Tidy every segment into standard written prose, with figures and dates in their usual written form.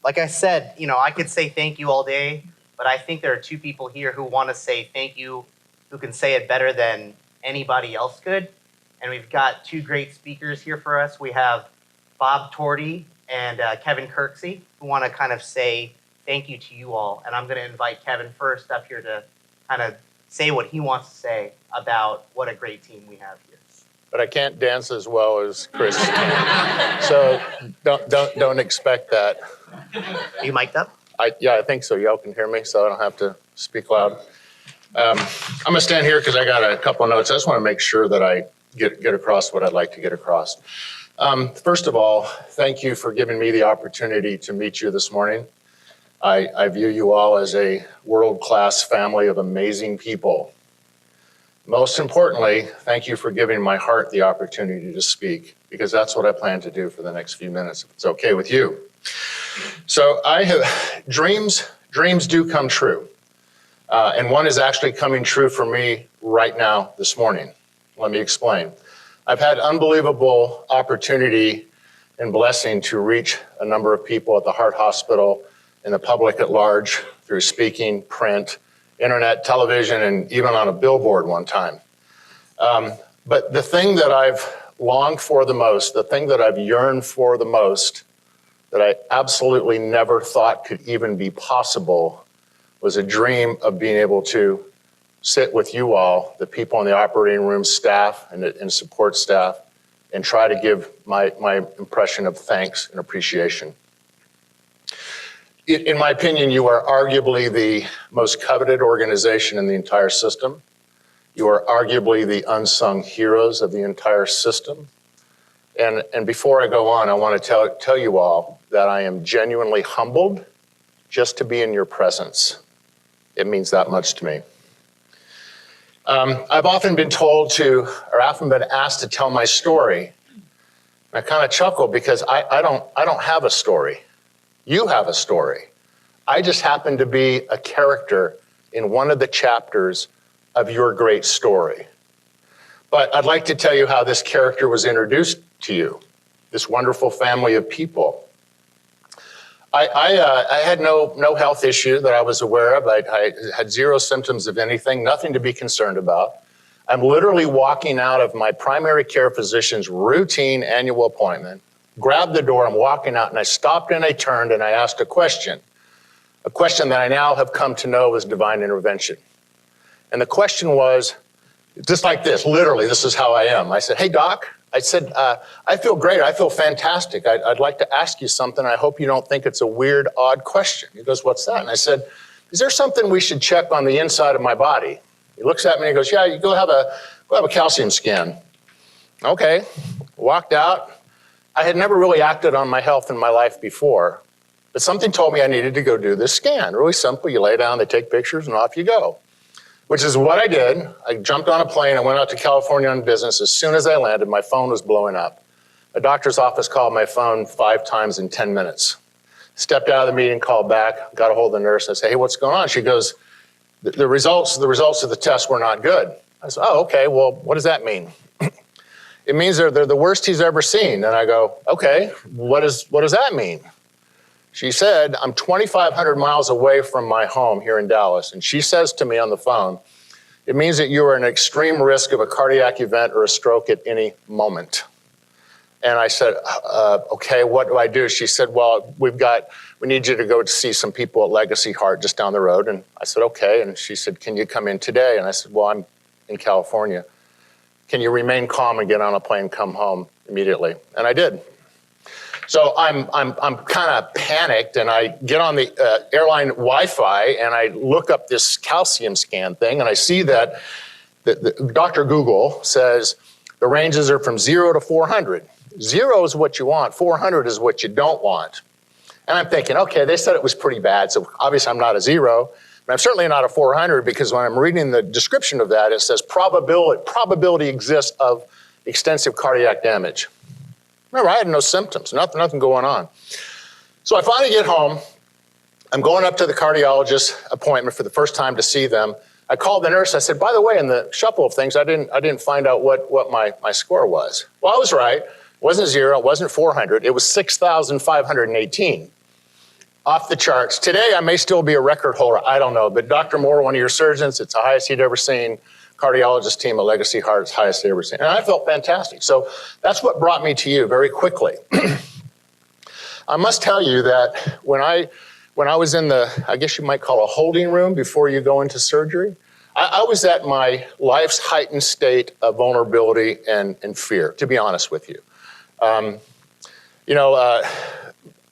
like I said, I could say thank you all day, but I think there are two people here who want to say thank you, who can say it better than anybody else could. And we've got two great speakers here for us. We have Bob Torty and Kevin Kirksey, who want to kind of say thank you to you all. And I'm going to invite Kevin first up here to kind of say what he wants to say about what a great team we have here. But I can't dance as well as Chris can. So don't expect that. Are you mic'd up? Yeah, I think so. Y'all can hear me, so I don't have to speak loud. I'm gonna stand here because I got a couple of notes. I just want to make sure that I get across what I'd like to get across. First of all, thank you for giving me the opportunity to meet you this morning. I view you all as a world-class family of amazing people. Most importantly, thank you for giving my heart the opportunity to speak, because that's what I plan to do for the next few minutes, if it's okay with you. So dreams do come true. And one is actually coming true for me right now this morning. Let me explain. I've had unbelievable opportunity and blessing to reach a number of people at the Heart Hospital and the public at large through speaking, print, internet, television, and even on a billboard one time. But the thing that I've longed for the most, the thing that I've yearned for the most, that I absolutely never thought could even be possible, was a dream of being able to sit with you all, the people in the operating room, staff and support staff, and try to give my impression of thanks and appreciation. In my opinion, you are arguably the most coveted organization in the entire system. You are arguably the unsung heroes of the entire system. And before I go on, I want to tell you all that I am genuinely humbled just to be in your presence. It means that much to me. I've often been often been asked to tell my story. I kind of chuckle because I don't have a story. You have a story. I just happen to be a character in one of the chapters of your great story. But I'd like to tell you how this character was introduced to you, this wonderful family of people. I had no health issue that I was aware of. I had zero symptoms of anything, nothing to be concerned about. I'm literally walking out of my primary care physician's routine annual appointment, grabbed the door, I'm walking out, and I stopped and I turned and I asked a question that I now have come to know as divine intervention. And the question was just like this, literally, this is how I am. I said, "Hey, doc," I said, "I feel great. I feel fantastic. I'd like to ask you something. I hope you don't think it's a weird, odd question." He goes, "What's that?" And I said, "Is there something we should check on the inside of my body?" He looks at me and he goes, "Yeah, you go have a calcium scan." Okay, walked out. I had never really acted on my health in my life before, but something told me I needed to go do this scan. Really simple. You lay down, they take pictures, and off you go, which is what I did. I jumped on a plane. I went out to California on business. As soon as I landed, my phone was blowing up. A doctor's office called my phone 5 times in 10 minutes. Stepped out of the meeting, called back, got a hold of the nurse. I said, "Hey, what's going on?" She goes, the results of the test were not good. I said, "Oh, okay. Well, what does that mean?" "It means they're the worst he's ever seen." And I go, "Okay, what does that mean?" She said, "I'm 2,500 miles away from my home here in Dallas." And she says to me on the phone, "It means that you are at an extreme risk of a cardiac event or a stroke at any moment." And I said, "Okay, what do I do?" She said, "Well, we need you to go to see some people at Legacy Heart just down the road." And I said, "Okay." And she said, "Can you come in today?" And I said, "Well, I'm in California. Can you remain calm and get on a plane, come home immediately?" And I did. So I'm kind of panicked, and I get on the airline Wi-Fi and I look up this calcium scan thing, and I see that Dr. Google says the ranges are from 0 to 400. 0 is what you want, 400 is what you don't want. And I'm thinking, okay, they said it was pretty bad, so obviously I'm not a 0, but I'm certainly not a 400, because when I'm reading the description of that, it says probability exists of extensive cardiac damage. Remember, I had no symptoms, nothing going on. So I finally get home. I'm going up to the cardiologist appointment for the first time to see them. I called the nurse. I said, "By the way, in the shuffle of things, I didn't find out what my score was." Well, I was right. It wasn't 0. It wasn't 400. It was 6,518. off the charts. Today, I may still be a record holder. I don't know. But Dr. Moore, one of your surgeons, it's the highest he'd ever seen. Cardiologist team at Legacy Heart, it's highest they'd ever seen. And I felt fantastic. So that's what brought me to you very quickly. I must tell you that when I was in the, I guess you might call a holding room before you go into surgery, I was at my life's heightened state of vulnerability and fear, to be honest with you.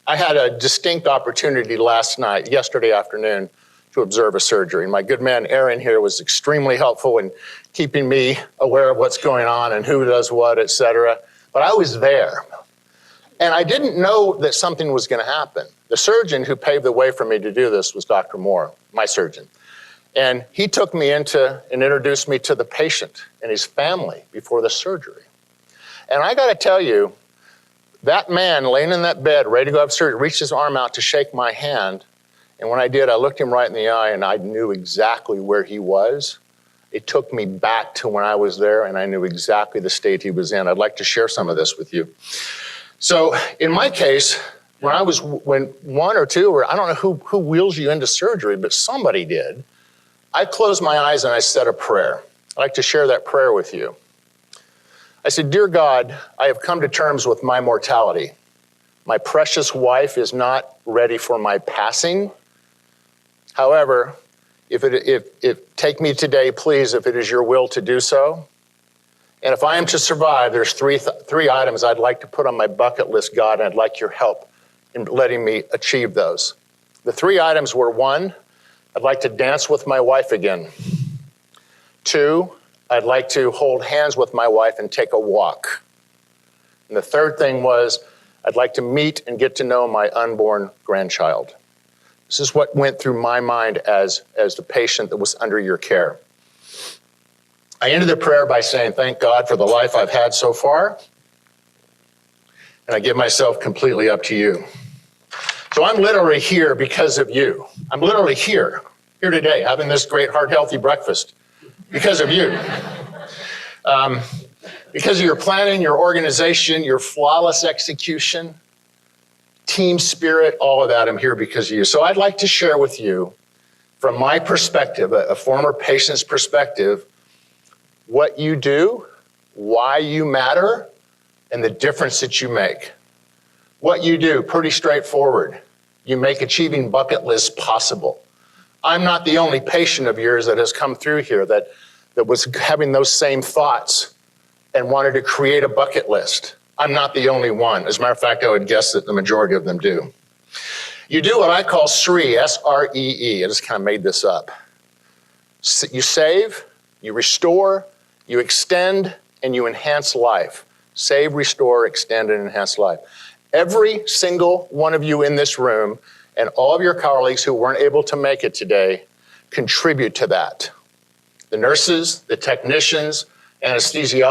I had a distinct opportunity yesterday afternoon, to observe a surgery. And my good man, Aaron here, was extremely helpful in keeping me aware of what's going on and who does what, et cetera. But I was there. And I didn't know that something was going to happen. The surgeon who paved the way for me to do this was Dr. Moore, my surgeon. And he took me into and introduced me to the patient and his family before the surgery. And I got to tell you, that man laying in that bed, ready to go have surgery, reached his arm out to shake my hand. And when I did, I looked him right in the eye and I knew exactly where he was. It took me back to when I was there and I knew exactly the state he was in. I'd like to share some of this with you. So in my case, when one or two, or I don't know who wheels you into surgery, but somebody did, I closed my eyes and I said a prayer. I'd like to share that prayer with you. I said, "Dear God, I have come to terms with my mortality. My precious wife is not ready for my passing. However, if take me today, please, if it is your will to do so. And if I am to survive, there's three items I'd like to put on my bucket list, God, and I'd like your help in letting me achieve those." The three items were: 1, I'd like to dance with my wife again. 2, I'd like to hold hands with my wife and take a walk. And the third thing was, I'd like to meet and get to know my unborn grandchild. This is what went through my mind as the patient that was under your care. I ended the prayer by saying, "Thank God for the life I've had so far, and I give myself completely up to you." So I'm literally here because of you. I'm literally here today, having this great heart-healthy breakfast because of you. Because of your planning, your organization, your flawless execution, team spirit, all of that, I'm here because of you. So I'd like to share with you, from my perspective, a former patient's perspective, what you do, why you matter, and the difference that you make. What you do, pretty straightforward. You make achieving bucket lists possible. I'm not the only patient of yours that has come through here that was having those same thoughts and wanted to create a bucket list. I'm not the only one. As a matter of fact, I would guess that the majority of them do. You do what I call SREE, S-R-E-E. I just kind of made this up. You save, you restore, you extend, and you enhance life. Save, restore, extend, and enhance life. Every single one of you in this room and all of your colleagues who weren't able to make it today contribute to that. The nurses, the technicians, anesthesia,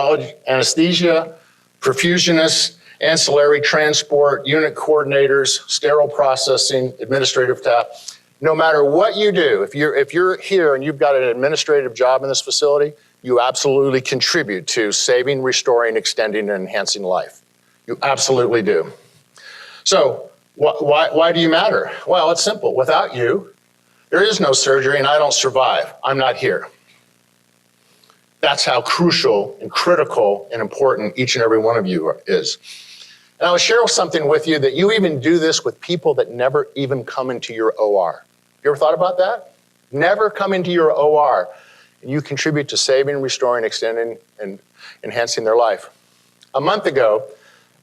perfusionists, ancillary transport, unit coordinators, sterile processing, administrative staff. No matter what you do, if you're here and you've got an administrative job in this facility, you absolutely contribute to saving, restoring, extending, and enhancing life. You absolutely do. So why do you matter? Well, it's simple. Without you, there is no surgery and I don't survive. I'm not here. That's how crucial and critical and important each and every one of you is. And I'll share something with you that you even do this with people that never even come into your OR. You ever thought about that? Never come into your OR, and you contribute to saving, restoring, extending, and enhancing their life. A month ago,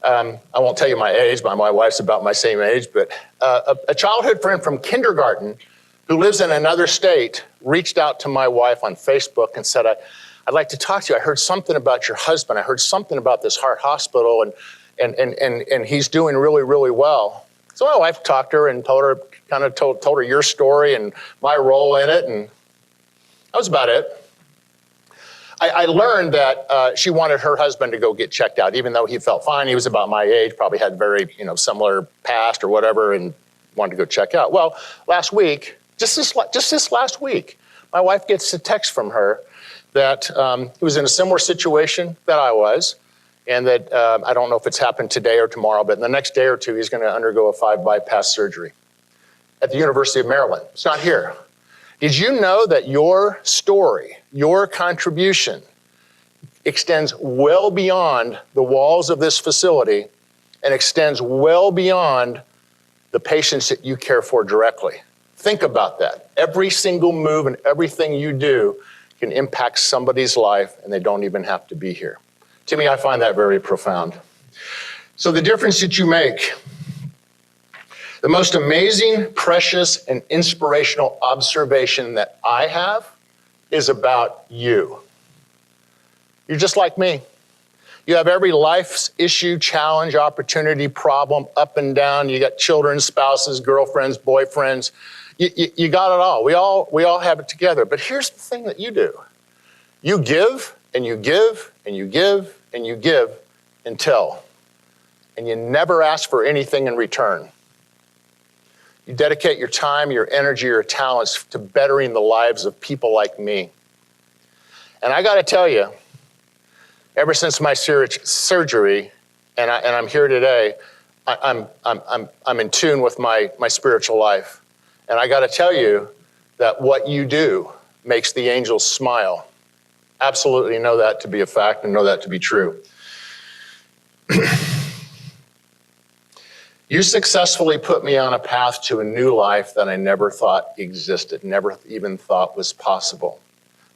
I won't tell you my age, but my wife's about my same age, but a childhood friend from kindergarten who lives in another state reached out to my wife on Facebook and said, I'd like to talk to you. I heard something about your husband. I heard something about this heart hospital, and he's doing really, really well. So my wife talked to her and told her your story and my role in it, and that was about it. I learned that she wanted her husband to go get checked out, even though he felt fine. He was about my age, probably had very similar past or whatever, and wanted to go check out. Well, last week, just this last week, my wife gets a text from her that he was in a similar situation that I was, and that I don't know if it's happened today or tomorrow, but in the next day or two, he's going to undergo a 5 bypass surgery. at the University of Maryland. It's not here. Did you know that your story, your contribution extends well beyond the walls of this facility and extends well beyond the patients that you care for directly? Think about that. Every single move and everything you do can impact somebody's life, and they don't even have to be here. To me, I find that very profound. So the difference that you make, the most amazing, precious, and inspirational observation that I have is about you. You're just like me. You have every life's issue, challenge, opportunity, problem, up and down. You got children, spouses, girlfriends, boyfriends. You got it all. We all have it together. But here's the thing that you do. You give, and you give, and you give, and you give until, and you never ask for anything in return. You dedicate your time, your energy, your talents to bettering the lives of people like me. And I got to tell you, ever since my surgery, and I'm here today, I'm in tune with my spiritual life. And I got to tell you that what you do makes the angels smile. Absolutely know that to be a fact and know that to be true. You successfully put me on a path to a new life that I never thought existed, never even thought was possible.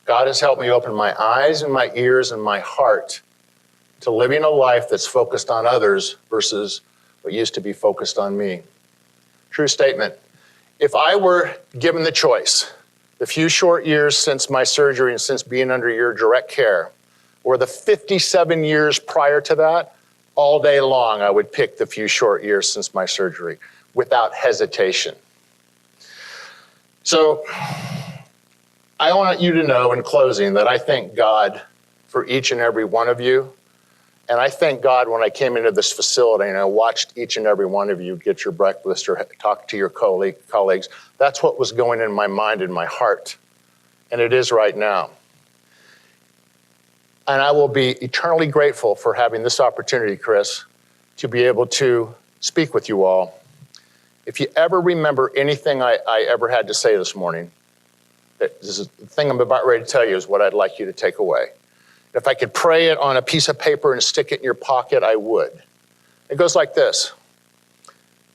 God has helped me open my eyes and my ears and my heart to living a life that's focused on others versus what used to be focused on me. True statement. If I were given the choice, the few short years since my surgery and since being under your direct care, or the 57 years prior to that, all day long I would pick the few short years since my surgery without hesitation. So I want you to know in closing that I thank God for each and every one of you. And I thank God when I came into this facility and I watched each and every one of you get your breakfast or talk to your colleagues. That's what was going in my mind and my heart. And it is right now. And I will be eternally grateful for having this opportunity, Chris, to be able to speak with you all. If you ever remember anything I ever had to say this morning, the thing I'm about ready to tell you is what I'd like you to take away. If I could pray it on a piece of paper and stick it in your pocket, I would. It goes like this.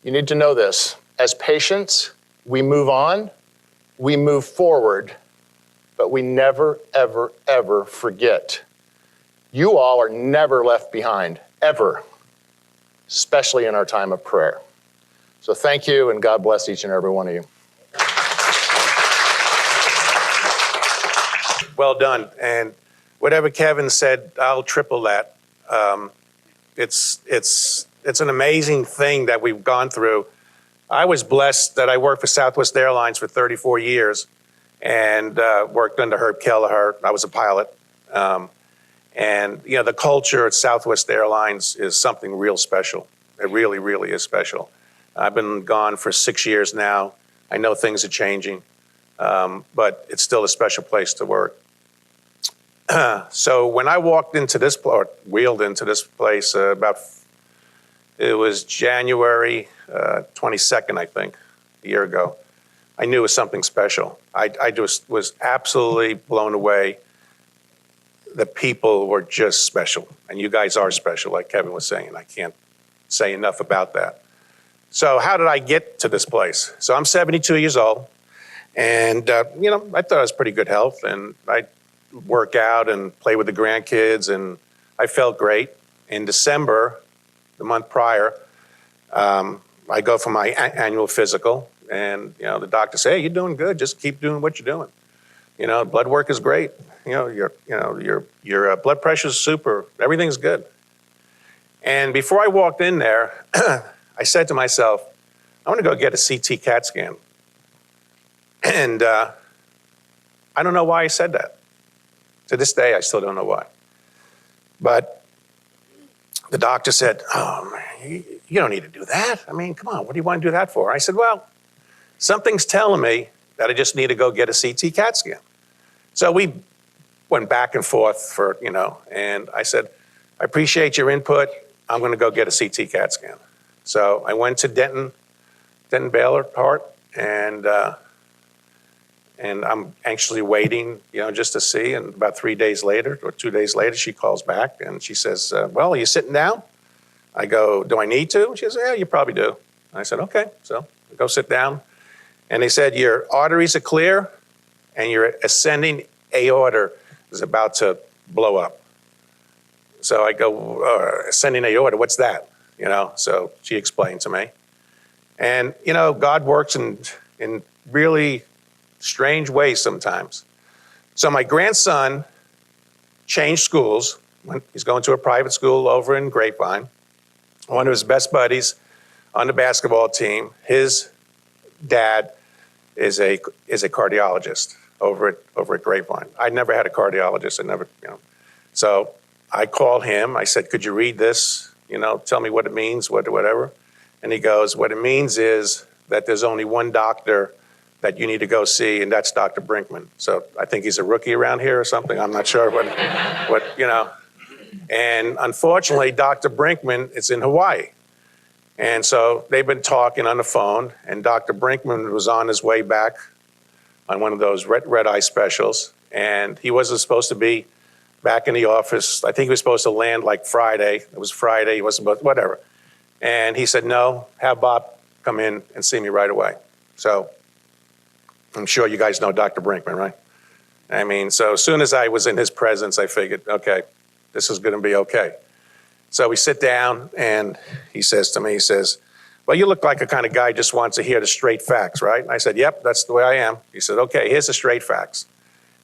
You need to know this. As patients, we move on, we move forward, but we never, ever, ever forget. You all are never left behind, ever, especially in our time of prayer. So thank you, and God bless each and every one of you. Well done. And whatever Kevin said, I'll triple that. It's an amazing thing that we've gone through. I was blessed that I worked for Southwest Airlines for 34 years and worked under Herb Kelleher. I was a pilot. And you know, the culture at Southwest Airlines is something real special. It really, really is special. I've been gone for 6 years now. I know things are changing, but it's still a special place to work. So when I walked into this, or wheeled into this place it was January 22nd, I think, a year ago, I knew it was something special. I just was absolutely blown away. The people were just special, and you guys are special, like Kevin was saying. I can't say enough about that. So how did I get to this place? So I'm 72 years old, and you know, I thought I was pretty good health, and I work out and play with the grandkids, and I felt great. In December, the month prior, I go for my annual physical, and you know, the doctor said, "Hey, you're doing good. Just keep doing what you're doing. You know, blood work is great. You know, your blood pressure is super. Everything's good." And before I walked in there, I said to myself, "I want to go get a CT CAT scan." And I don't know why I said that. To this day, I still don't know why. But the doctor said, "Oh, man, you don't need to do that. I mean, come on, what do you want to do that for?" I said, "Well, something's telling me that I just need to go get a CT CAT scan." So we went back and forth for, you know, and I said, "I appreciate your input. I'm going to go get a CT CAT scan." So I went to Denton Baylor Heart, and I'm anxiously waiting, just to see. And about 3 days later or 2 days later, she calls back and she says, well, are you sitting down? I go, do I need to? She says, yeah, you probably do. I said, okay. So I go sit down. And they said, your arteries are clear and your ascending aorta is about to blow up. So I go, ascending aorta, what's that? So she explained to me. And, God works in really strange ways sometimes. So my grandson changed schools. He's going to a private school over in Grapevine. One of his best buddies on the basketball team, his dad is a cardiologist over at Grapevine. I never had a cardiologist. So I called him. I said, could you read this? Tell me what it means, whatever. And he goes, what it means is that there's only one doctor that you need to go see, and that's Dr. Brinkman. So I think he's a rookie around here or something. I'm not sure what. And unfortunately, Dr. Brinkman is in Hawaii. And so they've been talking on the phone, and Dr. Brinkman was on his way back on one of those red eye specials, and he wasn't supposed to be back in the office. I think he was supposed to land like Friday. It was Friday. He wasn't supposed, whatever. And he said, no, have Bob come in and see me right away. So I'm sure you guys know Dr. Brinkman, right? So as soon as I was in his presence, I figured, okay, this is going to be okay. So we sit down, and he says to me, well, you look like a kind of guy who just wants to hear the straight facts, right? And I said, yep, that's the way I am. He said, okay, here's the straight facts.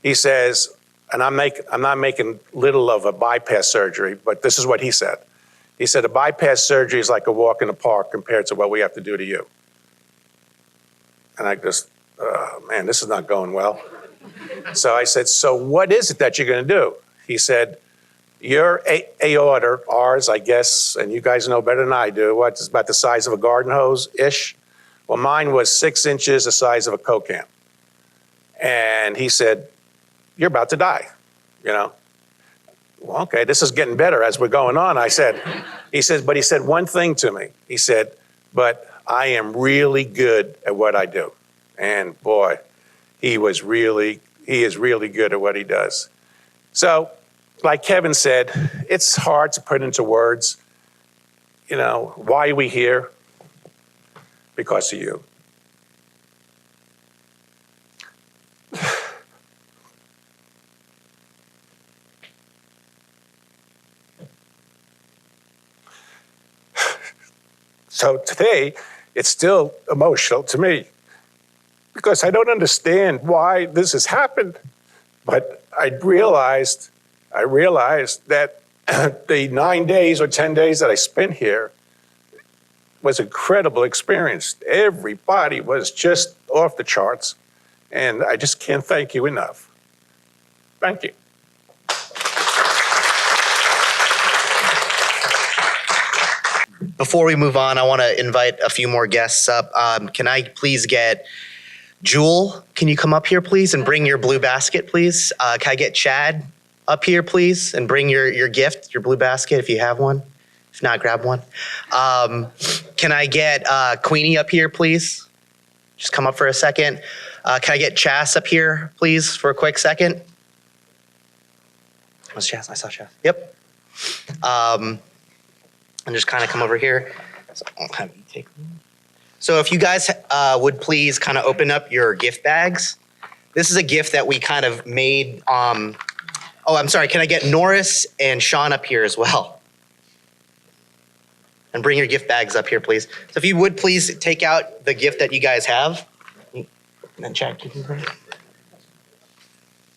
He says, and I'm not making little of a bypass surgery, but this is what he said. He said, a bypass surgery is like a walk in the park compared to what we have to do to you. And I just, man, this is not going well. So I said, so what is it that you're going to do? He said, your aorta, ours, I guess, and you guys know better than I do, it's about the size of a garden hose-ish. Well, mine was 6 inches the size of a Coke can. And he said, you're about to die, Well, okay, this is getting better as we're going on. He said one thing to me. He said, but I am really good at what I do. And boy, he is really good at what he does. So, like Kevin said, it's hard to put into words, why are we here? Because of you. So today, it's still emotional to me because I don't understand why this has happened. But I realized that the 9 days or 10 days that I spent here was an incredible experience. Everybody was just off the charts, and I just can't thank you enough. Thank you. Before we move on, I want to invite a few more guests up. Can I please get Jewel? Can you come up here, please, and bring your blue basket, please? Can I get Chad up here, please, and bring your gift, your blue basket, if you have one? If not, grab one. Can I get Queenie up here, please? Just come up for a second. Can I get Chas up here, please, for a quick second? Was Chas? I saw Chas. Yep. And just kind of come over here. So I'll have you take them. So if you guys would please kind of open up your gift bags. This is a gift that we kind of made. Oh, I'm sorry. Can I get Norris and Sean up here as well? And bring your gift bags up here, please. So if you would please take out the gift that you guys have. And then Chad, you can bring it.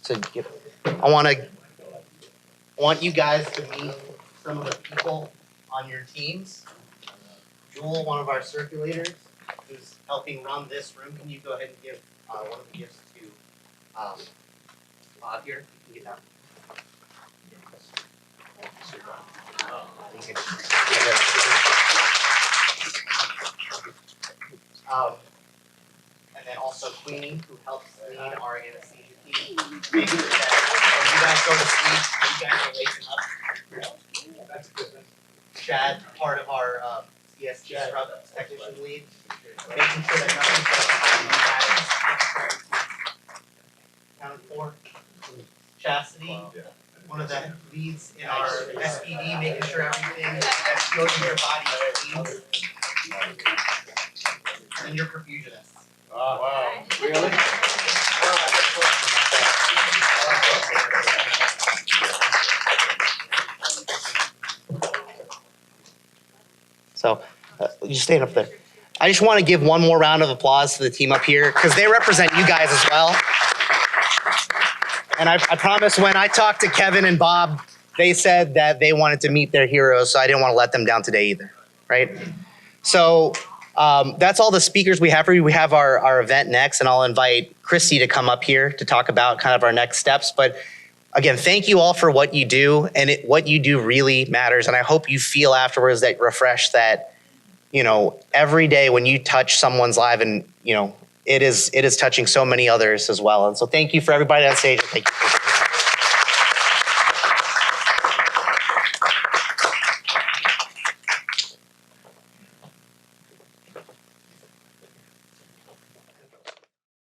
So I want you guys to meet some of the people on your teams. Jewel, one of our circulators, who's helping run this room. Can you go ahead and give one of the gifts to Bob here? You can get down. And then also Queenie, who helps lead our anesthesia team. Make sure that when you guys go to sleep, you guys are waking up. That's a good one. Chad, part of our CST scrub technician lead, making sure that nothing's Chastity, one of the leads in our SPD, making sure everything that goes in your body is clean. And your perfusionist. Wow. Really? So, you stand up there. I just want to give one more round of applause to the team up here because they represent you guys as well. And I promise when I talked to Kevin and Bob, they said that they wanted to meet their heroes, so I didn't want to let them down today either, right? So that's all the speakers we have for you. We have our event next, and I'll invite Christy to come up here to talk about kind of our next steps. But again, thank you all for what you do, and what you do really matters. And I hope you feel afterwards that refreshed that, you know, every day when you touch someone's life, and you know, it is touching so many others as well. And so thank you for everybody on stage. Thank you.